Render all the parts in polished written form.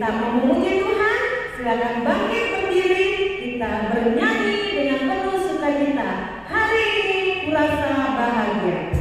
Kita memuji Tuhan, silakan bangkit berdiri, kita bernyanyi dengan penuh sukacita. Hari ini kurasa bahagia.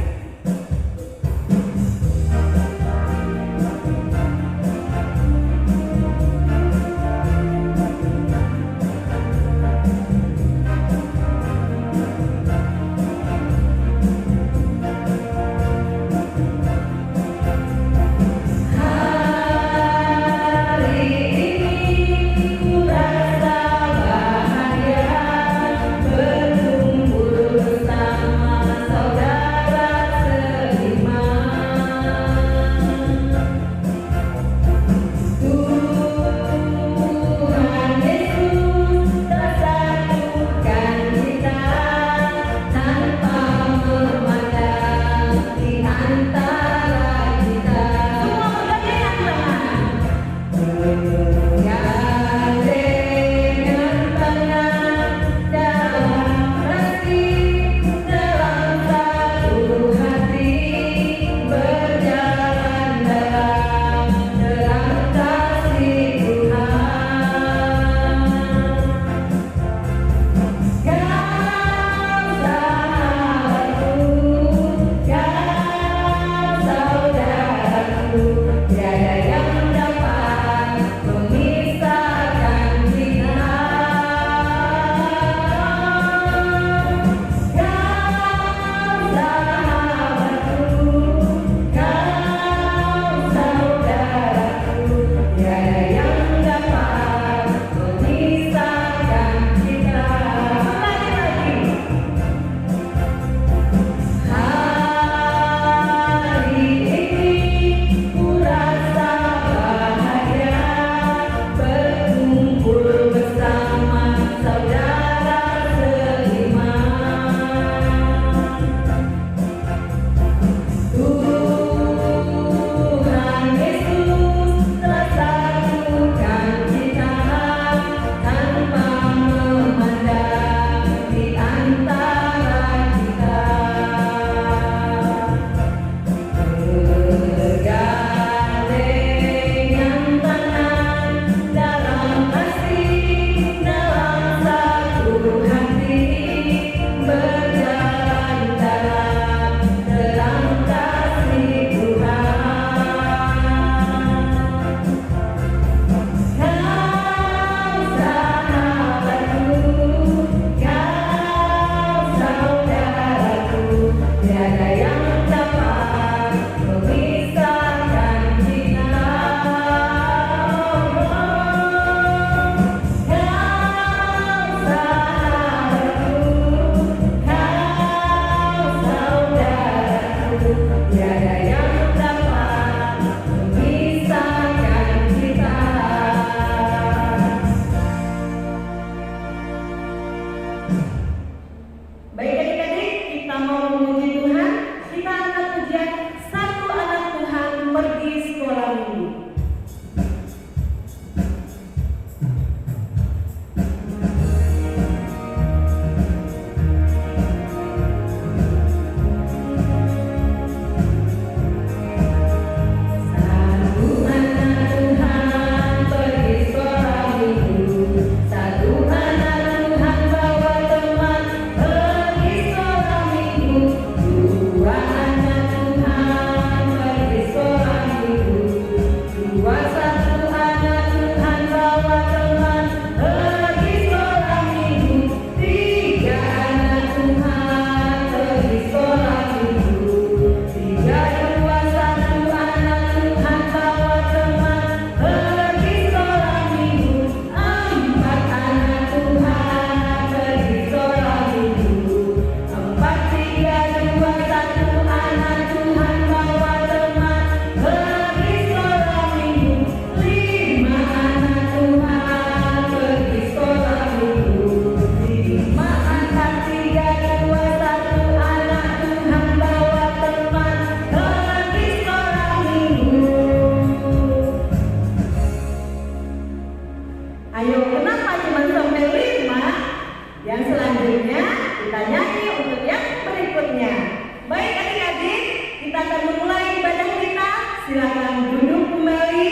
Silakan duduk kembali,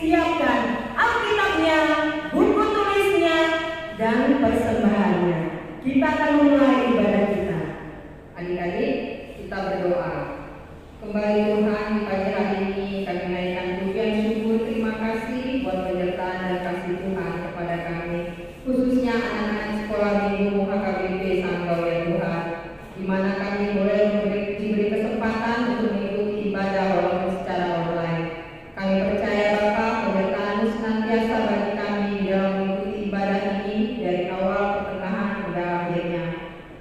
siapkan akan memulai ibadah kita. Adik-adik, kita berdoa. Kembali Tuhan, di pagi hari ini kami naikkan pujian syukur terima kasih buat penyertaan dan kasih Tuhan kepada kami, khususnya anak-anak sekolah minggu HKBP Sanggau ya Tuhan, di mana kami boleh diberi kesempatan untuk mengikuti ibadah walaupun secara online. Kami percaya Bapa, penyertaan-Mu senantiasa bagi kami di dalam mengikuti ibadah ini dari awal, pertengahan, hingga akhirnya.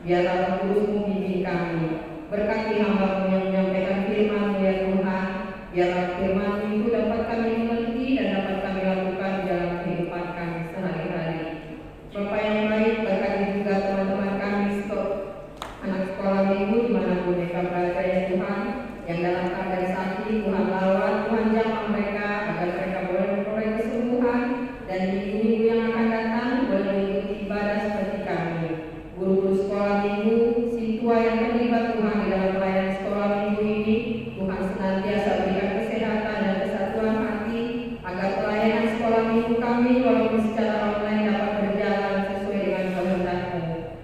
Biarlah Roh Kudus-Mu bimbing kami. Berkati hamba-Mu yang menyampaikan firman-Mu ya Tuhan. Biarlah firman-Mu itu dapat kami mengerti dan dapat kami lakukan di dalam kehidupan kami sehari-hari. Bapa yang baik, berkati juga teman-teman kami anak sekolah minggu dimanapun mereka berada ya Tuhan, yang dalam keadaan sakit, Tuhan lawan, Tuhan jamah mereka agar mereka boleh memperoleh kesembuhan dan minggu-minggu yang akan datang boleh mengikuti ibadah seperti kami. Guru-guru sekolah minggu, siswa yang terlibat Tuhan di dalam pelayanan sekolah minggu ini, Tuhan senantiasa berikan kesehatan dan kesatuan hati agar pelayanan sekolah minggu kami walaupun secara online dapat berjalan sesuai dengan kehendak-Mu.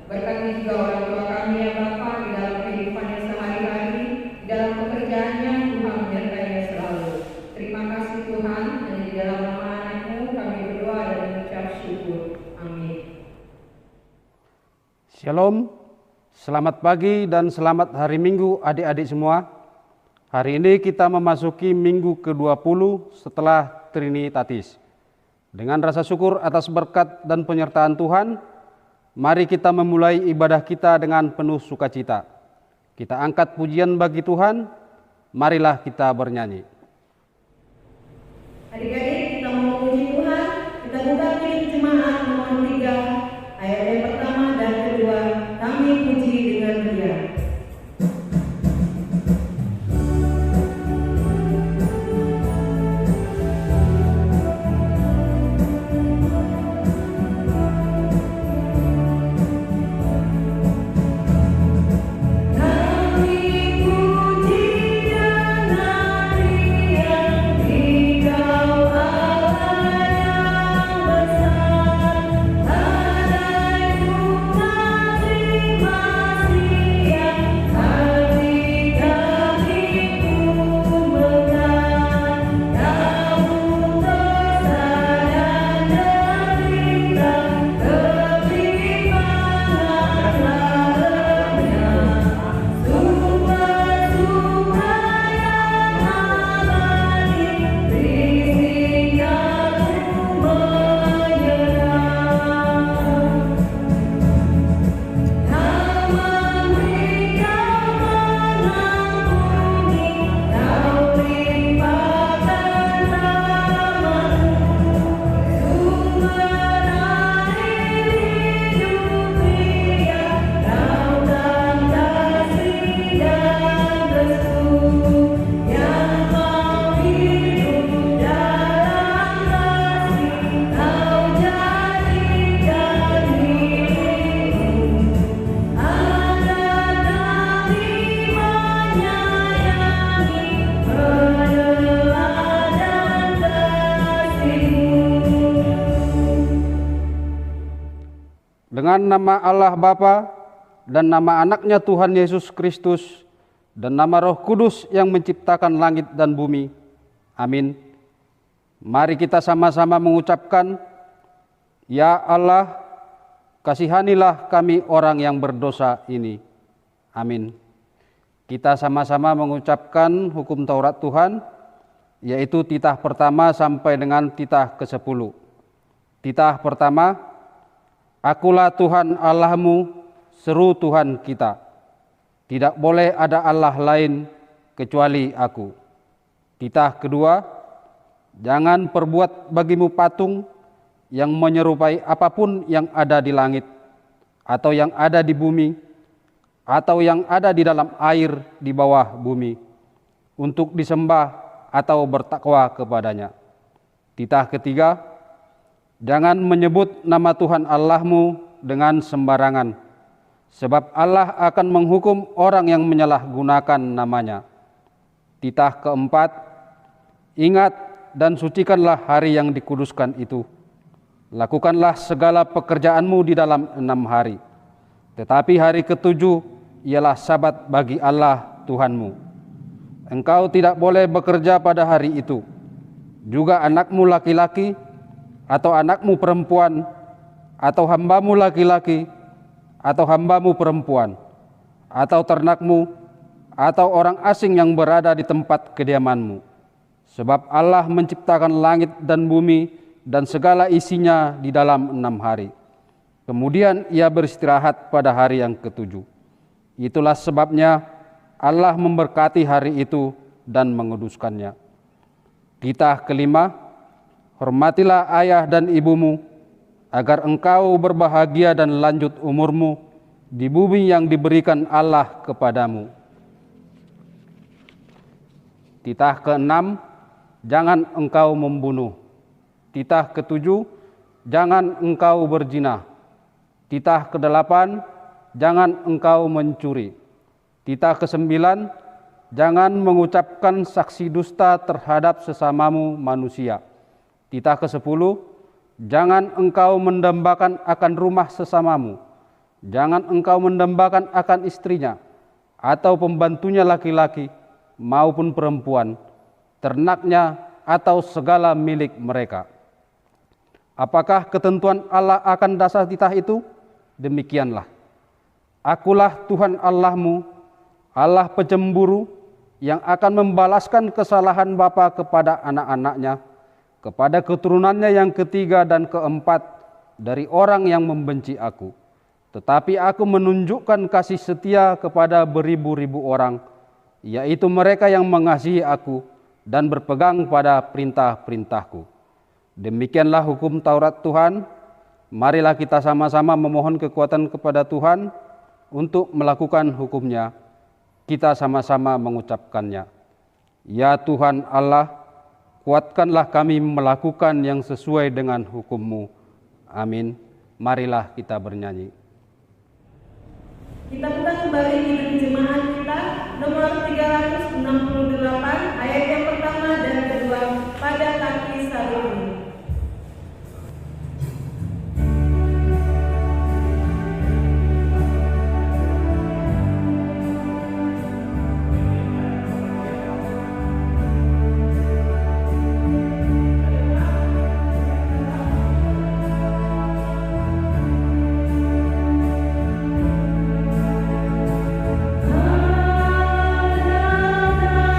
Berkati juga orang tua kami yang Bapa di dalam kehidupannya sehari-hari, di dalam pekerjaannya, Tuhan menyertainya selalu. Terima kasih Tuhan, dan di dalam nama anak-Mu kami berdoa dan mengucap syukur. Amin. Shalom, selamat pagi dan selamat hari Minggu adik-adik semua. Hari ini kita memasuki minggu ke-20 setelah Trinitatis. Dengan rasa syukur atas berkat dan penyertaan Tuhan, mari kita memulai ibadah kita dengan penuh sukacita. Kita angkat pujian bagi Tuhan, marilah kita bernyanyi. Adik-adik, kita mau memuji Tuhan. Kita buka kitab Jemaat nomor 3, ayat yang pertama dan kedua. Kami puji dengan Dia. Dengan nama Allah Bapa dan nama anaknya Tuhan Yesus Kristus dan nama Roh Kudus yang menciptakan langit dan bumi. Amin. Mari kita sama-sama mengucapkan, Ya Allah, kasihanilah kami orang yang berdosa ini. Amin. Kita sama-sama mengucapkan hukum Taurat Tuhan, yaitu titah pertama sampai dengan titah ke-10. Titah pertama, Akulah Tuhan Allahmu, seru Tuhan kita. Tidak boleh ada Allah lain kecuali Aku. Titah kedua, jangan perbuat bagimu patung yang menyerupai apapun yang ada di langit, atau yang ada di bumi, atau yang ada di dalam air di bawah bumi, untuk disembah atau bertakwa kepadanya. Titah ketiga, jangan menyebut nama Tuhan Allahmu dengan sembarangan, sebab Allah akan menghukum orang yang menyalahgunakan namanya. Titah keempat, ingat dan sucikanlah hari yang dikuduskan itu. Lakukanlah segala pekerjaanmu di dalam 6 hari. Tetapi hari ketujuh ialah Sabat bagi Allah Tuhanmu. Engkau tidak boleh bekerja pada hari itu. Juga anakmu laki-laki, atau anakmu perempuan, atau hambamu laki-laki, atau hambamu perempuan, atau ternakmu, atau orang asing yang berada di tempat kediamanmu. Sebab Allah menciptakan langit dan bumi dan segala isinya di dalam 6 hari. Kemudian ia beristirahat pada hari yang ketujuh. Itulah sebabnya Allah memberkati hari itu dan menguduskannya. Titah kelima, hormatilah ayah dan ibumu, agar engkau berbahagia dan lanjut umurmu di bumi yang diberikan Allah kepadamu. Titah keenam, jangan engkau membunuh. Titah ketujuh, jangan engkau berzina. Titah kedelapan, jangan engkau mencuri. Titah kesembilan, jangan mengucapkan saksi dusta terhadap sesamamu manusia. Titah kesepuluh, jangan engkau mendambakan akan rumah sesamamu. Jangan engkau mendambakan akan istrinya, atau pembantunya laki-laki maupun perempuan, ternaknya atau segala milik mereka. Apakah ketentuan Allah akan dasar titah itu? Demikianlah. Akulah Tuhan Allahmu, Allah pecemburu, yang akan membalaskan kesalahan bapa kepada anak-anaknya, kepada keturunannya yang ketiga dan keempat dari orang yang membenci aku. Tetapi aku menunjukkan kasih setia kepada beribu-ribu orang, yaitu mereka yang mengasihi aku dan berpegang pada perintah-perintahku. Demikianlah hukum Taurat Tuhan. Marilah kita sama-sama memohon kekuatan kepada Tuhan untuk melakukan hukumnya. Kita sama-sama mengucapkannya. Ya Tuhan Allah, kuatkanlah kami melakukan yang sesuai dengan hukum-Mu. Amin. Marilah kita bernyanyi. Kita buka kembali di jemaat kita nomor 368 ayat yang pertama dan kedua pada kaki sarung. Ada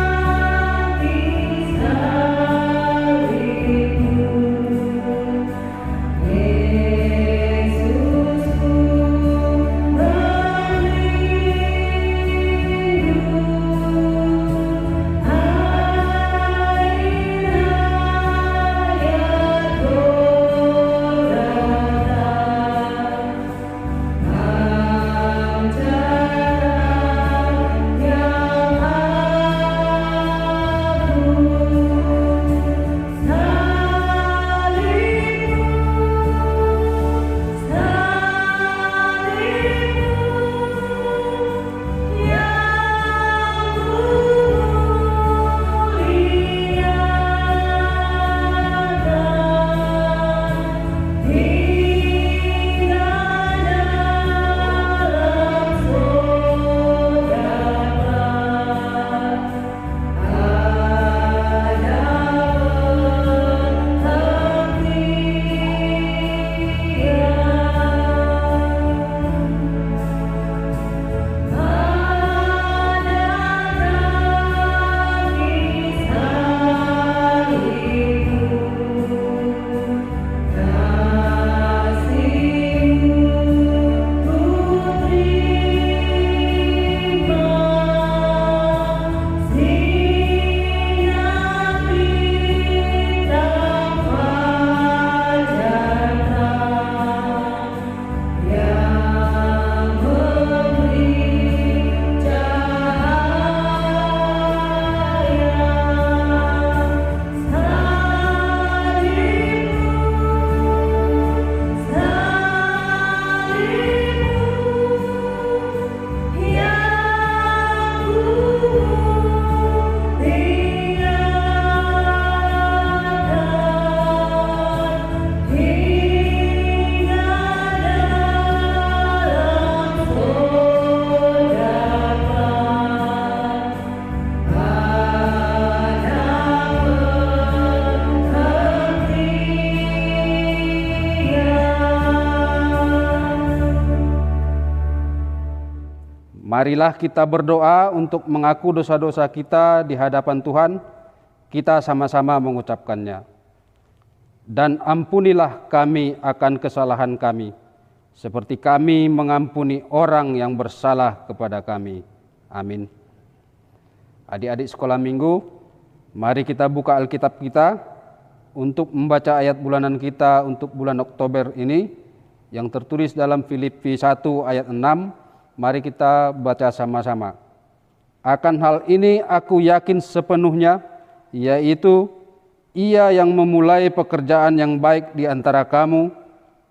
Marilah kita berdoa untuk mengaku dosa-dosa kita di hadapan Tuhan. Kita sama-sama mengucapkannya. Dan ampunilah kami akan kesalahan kami, seperti kami mengampuni orang yang bersalah kepada kami. Amin. Adik-adik sekolah minggu, mari kita buka Alkitab kita untuk membaca ayat bulanan kita untuk bulan Oktober ini yang tertulis dalam Filipi 1 ayat 6. Mari kita baca sama-sama. Akan hal ini aku yakin sepenuhnya, yaitu Ia yang memulai pekerjaan yang baik di antara kamu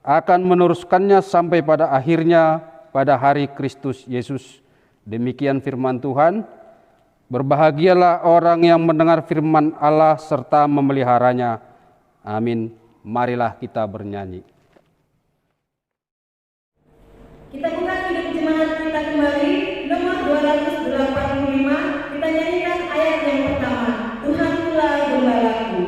akan meneruskannya sampai pada akhirnya pada hari Kristus Yesus. Demikian firman Tuhan. Berbahagialah orang yang mendengar firman Allah serta memeliharanya. Amin. Marilah kita bernyanyi. Kita buka hidup jemaat kita kembali, nomor 285. Kita nyanyikan ayat yang pertama. Tuhan pula gembalaku.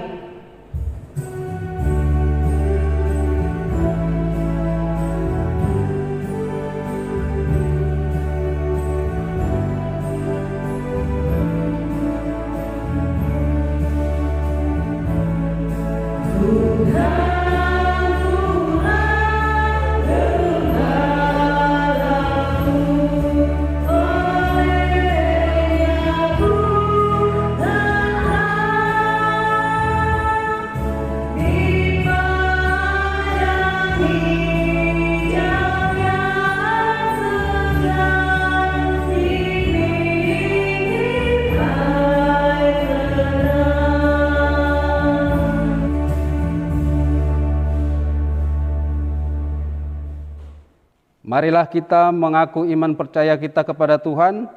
Marilah kita mengaku iman percaya kita kepada Tuhan.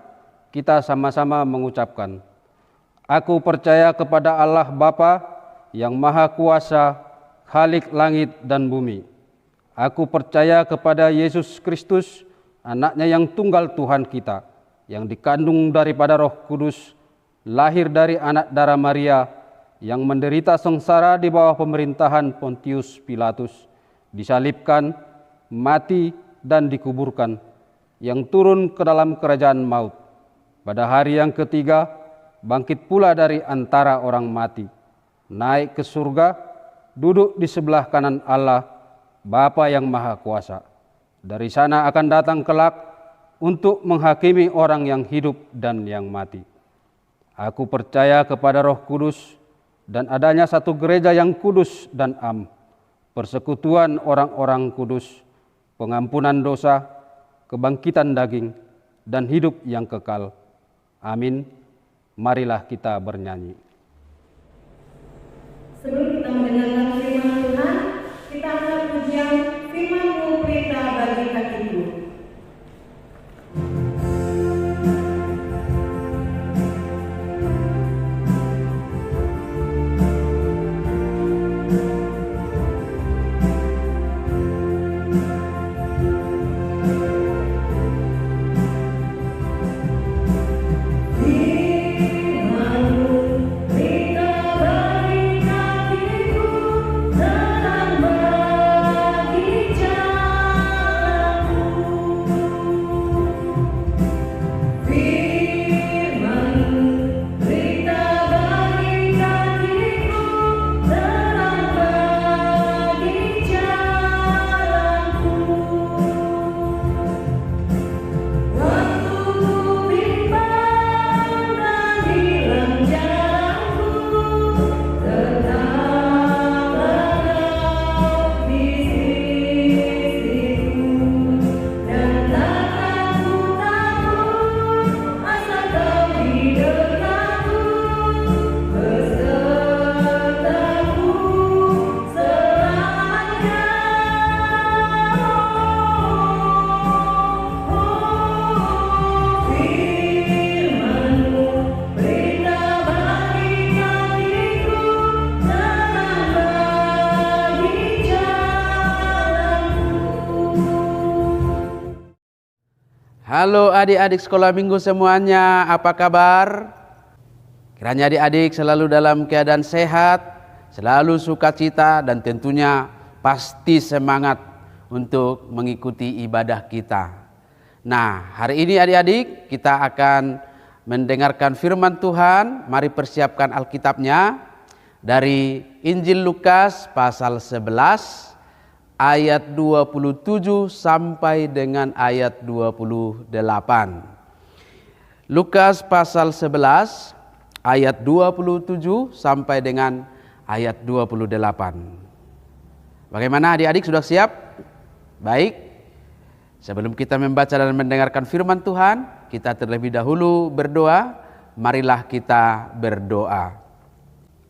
Kita sama-sama mengucapkan, aku percaya kepada Allah Bapa yang Maha Kuasa, Khalik langit dan bumi. Aku percaya kepada Yesus Kristus, anaknya yang tunggal Tuhan kita, yang dikandung daripada Roh Kudus, lahir dari anak darah Maria, yang menderita sengsara di bawah pemerintahan Pontius Pilatus, disalibkan, mati, dan dikuburkan, yang turun ke dalam kerajaan maut. Pada hari yang ketiga, bangkit pula dari antara orang mati, naik ke surga, duduk di sebelah kanan Allah, Bapa yang Maha Kuasa. Dari sana akan datang kelak untuk menghakimi orang yang hidup dan yang mati. Aku percaya kepada Roh Kudus dan adanya satu gereja yang kudus dan am, persekutuan orang-orang kudus, pengampunan dosa, kebangkitan daging, dan hidup yang kekal. Amin. Marilah kita bernyanyi. Sebelum kita mendengarkan firman Tuhan, kita angkat pujian firman-Mu perintah bagi kakiku. Halo adik-adik sekolah minggu semuanya, apa kabar? Kiranya adik-adik selalu dalam keadaan sehat, selalu sukacita, dan tentunya pasti semangat untuk mengikuti ibadah kita. Nah, hari ini adik-adik kita akan mendengarkan firman Tuhan. Mari persiapkan Alkitabnya dari Injil Lukas pasal 11 ayat 27 sampai dengan ayat 28. Lukas pasal 11 ayat 27 sampai dengan ayat 28. Bagaimana adik-adik, sudah siap? Baik. Sebelum kita membaca dan mendengarkan firman Tuhan, kita terlebih dahulu berdoa. Marilah kita berdoa.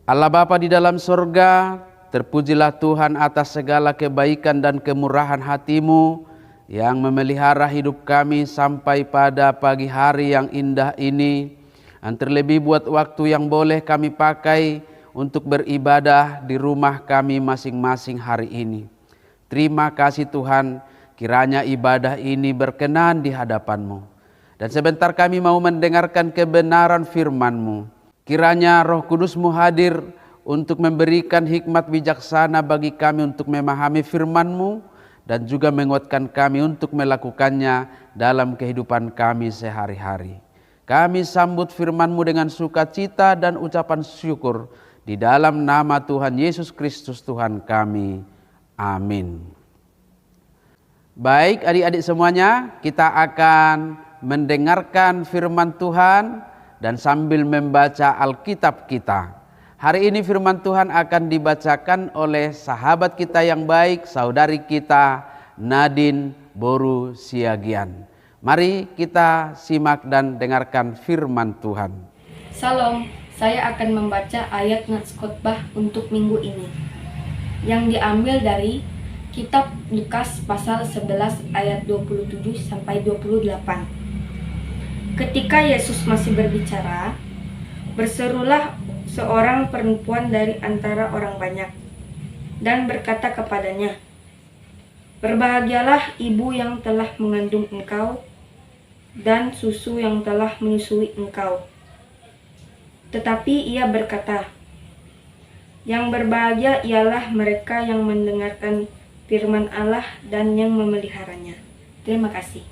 Allah Bapa di dalam surga, terpujilah Tuhan atas segala kebaikan dan kemurahan hati-Mu yang memelihara hidup kami sampai pada pagi hari yang indah ini. Dan terlebih buat waktu yang boleh kami pakai untuk beribadah di rumah kami masing-masing hari ini. Terima kasih Tuhan, kiranya ibadah ini berkenan di hadapan-Mu. Dan sebentar kami mau mendengarkan kebenaran firman-Mu. Kiranya Roh Kudus-Mu hadir untuk memberikan hikmat bijaksana bagi kami untuk memahami firman-Mu dan juga menguatkan kami untuk melakukannya dalam kehidupan kami sehari-hari. Kami sambut firman-Mu dengan sukacita dan ucapan syukur di dalam nama Tuhan Yesus Kristus Tuhan kami. Amin. Baik adik-adik semuanya, kita akan mendengarkan firman Tuhan dan sambil membaca Alkitab kita. Hari ini firman Tuhan akan dibacakan oleh sahabat kita yang baik, saudari kita Nadine Boru Siagian. Mari kita simak dan dengarkan firman Tuhan. Salam, saya akan membaca ayat nats khotbah untuk minggu ini yang diambil dari Kitab Lukas pasal 11 ayat 27 sampai 28. Ketika Yesus masih berbicara, berserulah seorang perempuan dari antara orang banyak dan berkata kepadanya, "Berbahagialah ibu yang telah mengandung engkau dan susu yang telah menyusui engkau." Tetapi ia berkata, "Yang berbahagia ialah mereka yang mendengarkan firman Allah dan yang memeliharanya." Terima kasih.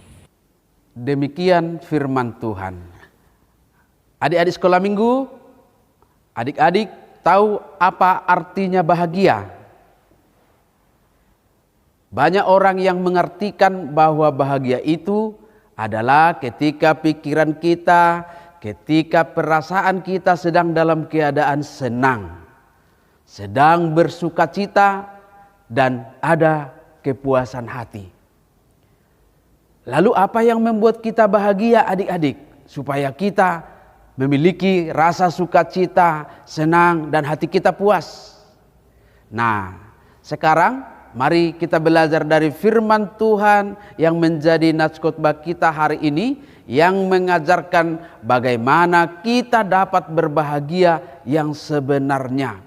Demikian firman Tuhan. Adik-adik sekolah minggu, adik-adik tahu apa artinya bahagia? Banyak orang yang mengartikan bahwa bahagia itu adalah ketika pikiran kita, ketika perasaan kita sedang dalam keadaan senang, sedang bersukacita, dan ada kepuasan hati. Lalu apa yang membuat kita bahagia adik-adik? Supaya kita memiliki rasa sukacita, senang, dan hati kita puas. Nah, sekarang mari kita belajar dari firman Tuhan yang menjadi nats khotbah kita hari ini, yang mengajarkan bagaimana kita dapat berbahagia yang sebenarnya,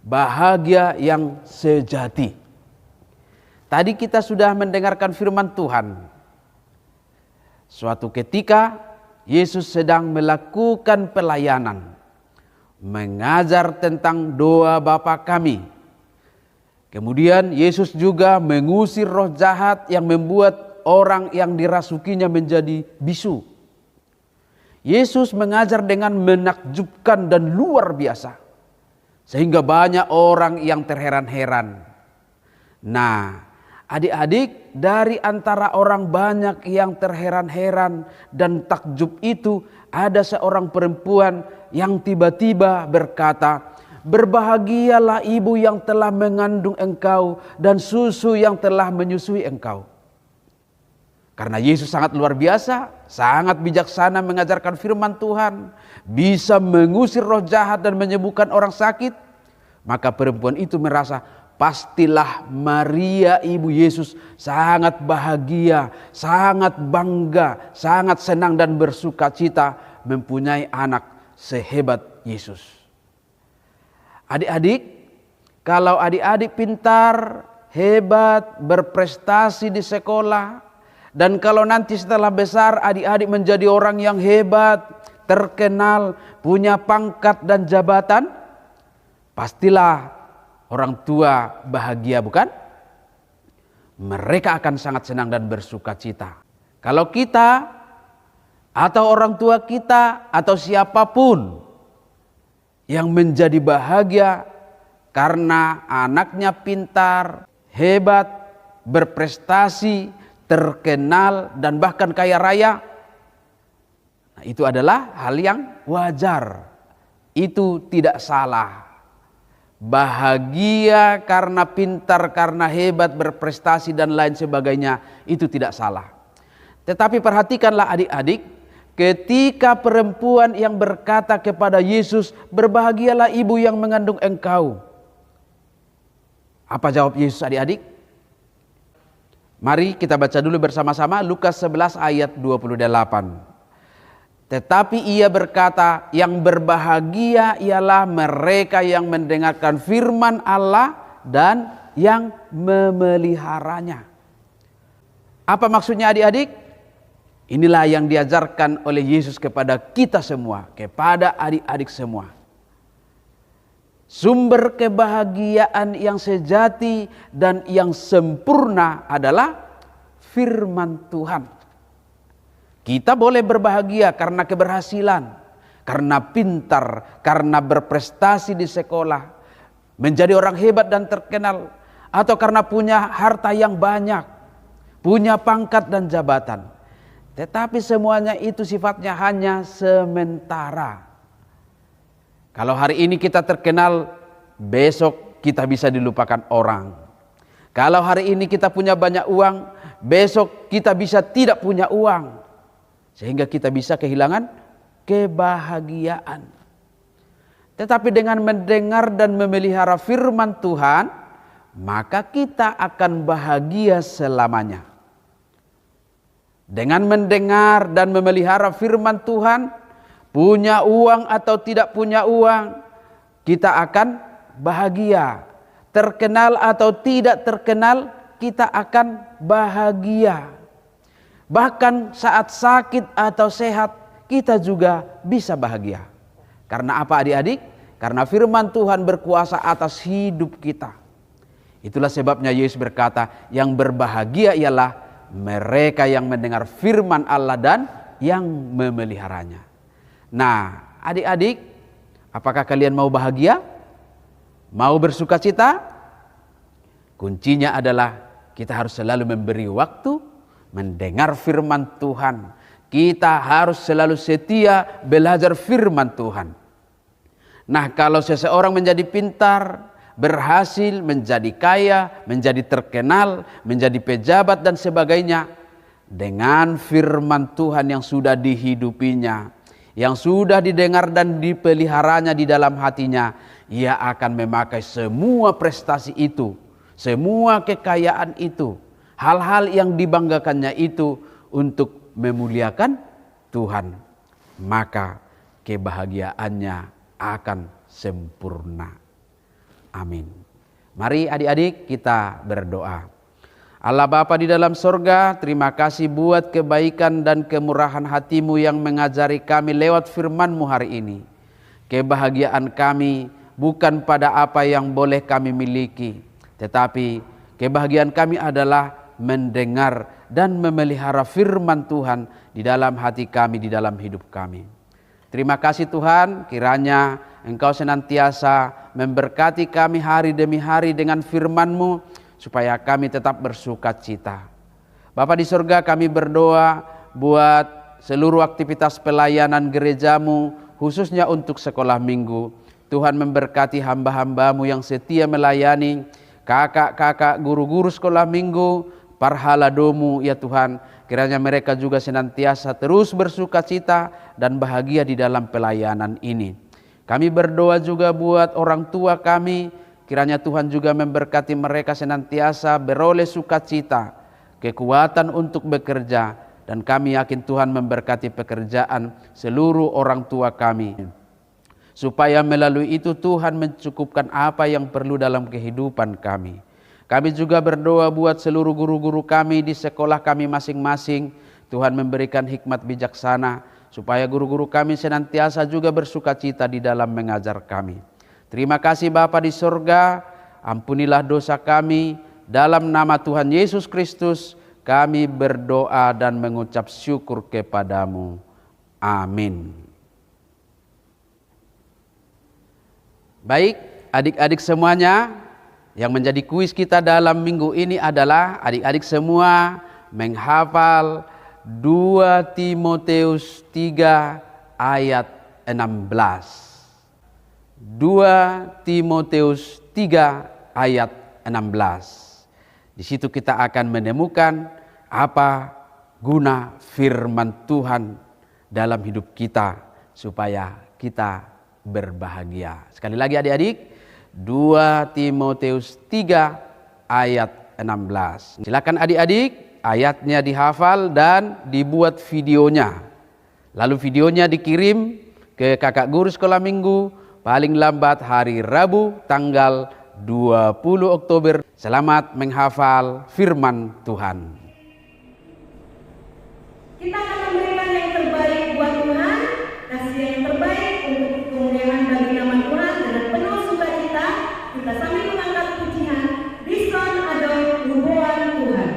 bahagia yang sejati. Tadi kita sudah mendengarkan firman Tuhan. Suatu ketika Yesus sedang melakukan pelayanan, mengajar tentang doa Bapa kami. Kemudian Yesus juga mengusir roh jahat yang membuat orang yang dirasukinya menjadi bisu. Yesus mengajar dengan menakjubkan dan luar biasa, sehingga banyak orang yang terheran-heran. Nah, adik-adik, dari antara orang banyak yang terheran-heran dan takjub itu, ada seorang perempuan yang tiba-tiba berkata, "Berbahagialah ibu yang telah mengandung engkau dan susu yang telah menyusui engkau." Karena Yesus sangat luar biasa, sangat bijaksana mengajarkan firman Tuhan, bisa mengusir roh jahat dan menyembuhkan orang sakit, maka perempuan itu merasa, pastilah Maria ibu Yesus sangat bahagia, sangat bangga, sangat senang dan bersukacita mempunyai anak sehebat Yesus. Adik-adik, kalau adik-adik pintar, hebat, berprestasi di sekolah, dan kalau nanti setelah besar adik-adik menjadi orang yang hebat, terkenal, punya pangkat dan jabatan, pastilah orang tua bahagia, bukan? Mereka akan sangat senang dan bersukacita. Kalau kita atau orang tua kita atau siapapun yang menjadi bahagia karena anaknya pintar, hebat, berprestasi, terkenal, dan bahkan kaya raya, nah, itu adalah hal yang wajar. Itu tidak salah. Bahagia karena pintar, karena hebat, berprestasi, dan lain sebagainya, itu tidak salah. Tetapi perhatikanlah adik-adik, ketika perempuan yang berkata kepada Yesus, "Berbahagialah ibu yang mengandung engkau." Apa jawab Yesus, adik-adik? Mari kita baca dulu bersama-sama Lukas 11 ayat 28. Tetapi ia berkata, "Yang berbahagia ialah mereka yang mendengarkan firman Allah dan yang memeliharanya." Apa maksudnya adik-adik? Inilah yang diajarkan oleh Yesus kepada kita semua, kepada adik-adik semua. Sumber kebahagiaan yang sejati dan yang sempurna adalah firman Tuhan. Kita boleh berbahagia karena keberhasilan, karena pintar, karena berprestasi di sekolah, menjadi orang hebat dan terkenal, atau karena punya harta yang banyak, punya pangkat dan jabatan. Tetapi semuanya itu sifatnya hanya sementara. Kalau hari ini kita terkenal, besok kita bisa dilupakan orang. Kalau hari ini kita punya banyak uang, besok kita bisa tidak punya uang. Sehingga kita bisa kehilangan kebahagiaan. Tetapi dengan mendengar dan memelihara firman Tuhan, maka kita akan bahagia selamanya. Dengan mendengar dan memelihara firman Tuhan, punya uang atau tidak punya uang, kita akan bahagia. Terkenal atau tidak terkenal, kita akan bahagia. Bahkan saat sakit atau sehat, kita juga bisa bahagia. Karena apa adik-adik? Karena firman Tuhan berkuasa atas hidup kita. Itulah sebabnya Yesus berkata, yang berbahagia ialah mereka yang mendengar firman Allah dan yang memeliharanya. Nah, adik-adik, apakah kalian mau bahagia? Mau bersuka cita? Kuncinya adalah kita harus selalu memberi waktu mendengar firman Tuhan. Kita harus selalu setia belajar firman Tuhan. Nah, kalau seseorang menjadi pintar, berhasil, menjadi kaya, menjadi terkenal, menjadi pejabat dan sebagainya, dengan firman Tuhan yang sudah dihidupinya, yang sudah didengar dan dipeliharanya di dalam hatinya, ia akan memakai semua prestasi itu, semua kekayaan itu, hal-hal yang dibanggakannya itu untuk memuliakan Tuhan. Maka kebahagiaannya akan sempurna. Amin. Mari adik-adik kita berdoa. Allah Bapa di dalam sorga, terima kasih buat kebaikan dan kemurahan hati-Mu yang mengajari kami lewat firman-Mu hari ini. Kebahagiaan kami bukan pada apa yang boleh kami miliki, tetapi kebahagiaan kami adalah mendengar dan memelihara firman Tuhan di dalam hati kami, di dalam hidup kami. Terima kasih Tuhan, kiranya Engkau senantiasa memberkati kami hari demi hari dengan firman-Mu, supaya kami tetap bersuka cita. Bapa di surga, kami berdoa buat seluruh aktivitas pelayanan gereja-Mu, khususnya untuk sekolah minggu. Tuhan memberkati hamba-hamba-Mu yang setia melayani, kakak-kakak guru-guru sekolah minggu, parhaladomu ya Tuhan. Kiranya mereka juga senantiasa terus bersuka cita dan bahagia di dalam pelayanan ini. Kami berdoa juga buat orang tua kami, kiranya Tuhan juga memberkati mereka senantiasa beroleh sukacita, kekuatan untuk bekerja, dan kami yakin Tuhan memberkati pekerjaan seluruh orang tua kami. Supaya melalui itu Tuhan mencukupkan apa yang perlu dalam kehidupan kami. Kami juga berdoa buat seluruh guru-guru kami di sekolah kami masing-masing. Tuhan memberikan hikmat bijaksana, supaya guru-guru kami senantiasa juga bersuka cita di dalam mengajar kami. Terima kasih Bapa di surga, ampunilah dosa kami, dalam nama Tuhan Yesus Kristus kami berdoa dan mengucap syukur kepadamu. Amin. Baik, adik-adik semuanya, yang menjadi kuis kita dalam minggu ini adalah adik-adik semua menghafal 2 Timoteus 3 ayat 16. 2 Timoteus 3 ayat 16. Di situ kita akan menemukan apa guna firman Tuhan dalam hidup kita supaya kita berbahagia. Sekali lagi adik-adik, 2 Timoteus 3 ayat 16. Silakan adik-adik, ayatnya dihafal dan dibuat videonya. Lalu videonya dikirim ke kakak guru sekolah minggu paling lambat hari Rabu tanggal 20 Oktober. Selamat menghafal firman Tuhan. Kita akan memberikan yang terbaik buat Tuhan, kasih yang terbaik untuk kemuliaan bagi nama Tuhan dengan penuh sukacita. Kita sambil mengangkat pujian, diskon adon hubungan Tuhan.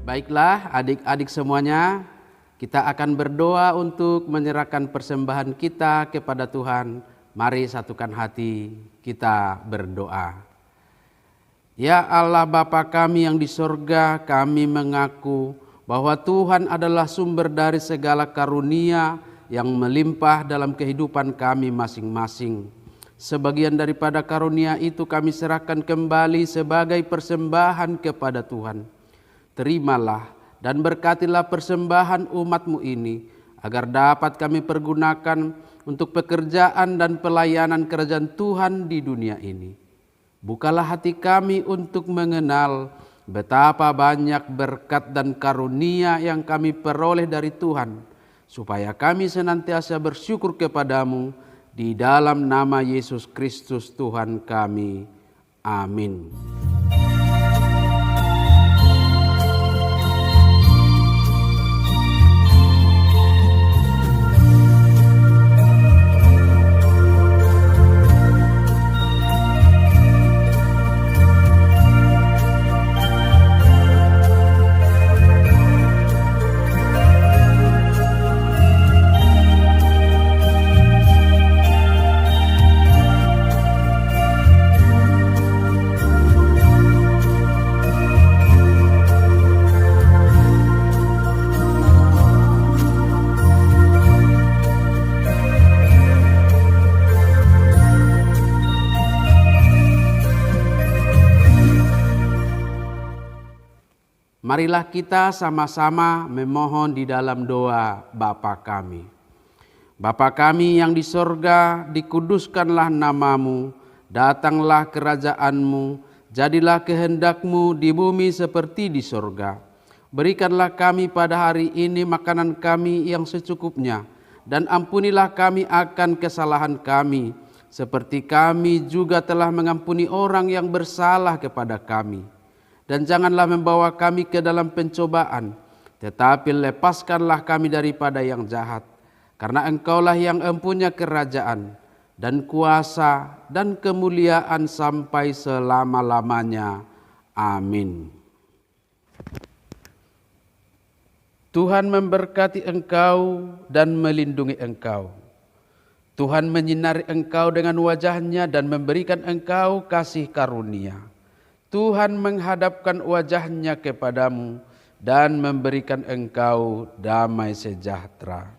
Baiklah adik-adik semuanya, kita akan berdoa untuk menyerahkan persembahan kita kepada Tuhan. Mari satukan hati kita berdoa. Ya Allah Bapa kami yang di sorga, kami mengaku bahwa Tuhan adalah sumber dari segala karunia yang melimpah dalam kehidupan kami masing-masing. Sebagian daripada karunia itu kami serahkan kembali sebagai persembahan kepada Tuhan. Terimalah dan berkatilah persembahan umat-Mu ini, agar dapat kami pergunakan untuk pekerjaan dan pelayanan kerajaan Tuhan di dunia ini. Bukalah hati kami untuk mengenal betapa banyak berkat dan karunia yang kami peroleh dari Tuhan, supaya kami senantiasa bersyukur kepadamu di dalam nama Yesus Kristus Tuhan kami. Amin. Marilah kita sama-sama memohon di dalam doa Bapa kami. Bapa kami yang di sorga, dikuduskanlah namamu, datanglah kerajaanmu, jadilah kehendakmu di bumi seperti di sorga. Berikanlah kami pada hari ini makanan kami yang secukupnya, dan ampunilah kami akan kesalahan kami, seperti kami juga telah mengampuni orang yang bersalah kepada kami. Dan janganlah membawa kami ke dalam pencobaan, tetapi lepaskanlah kami daripada yang jahat. Karena Engkaulah yang empunya kerajaan dan kuasa dan kemuliaan sampai selama-lamanya. Amin. Tuhan memberkati engkau dan melindungi engkau. Tuhan menyinari engkau dengan wajah-Nya dan memberikan engkau kasih karunia. Tuhan menghadapkan wajah-Nya kepadamu dan memberikan engkau damai sejahtera.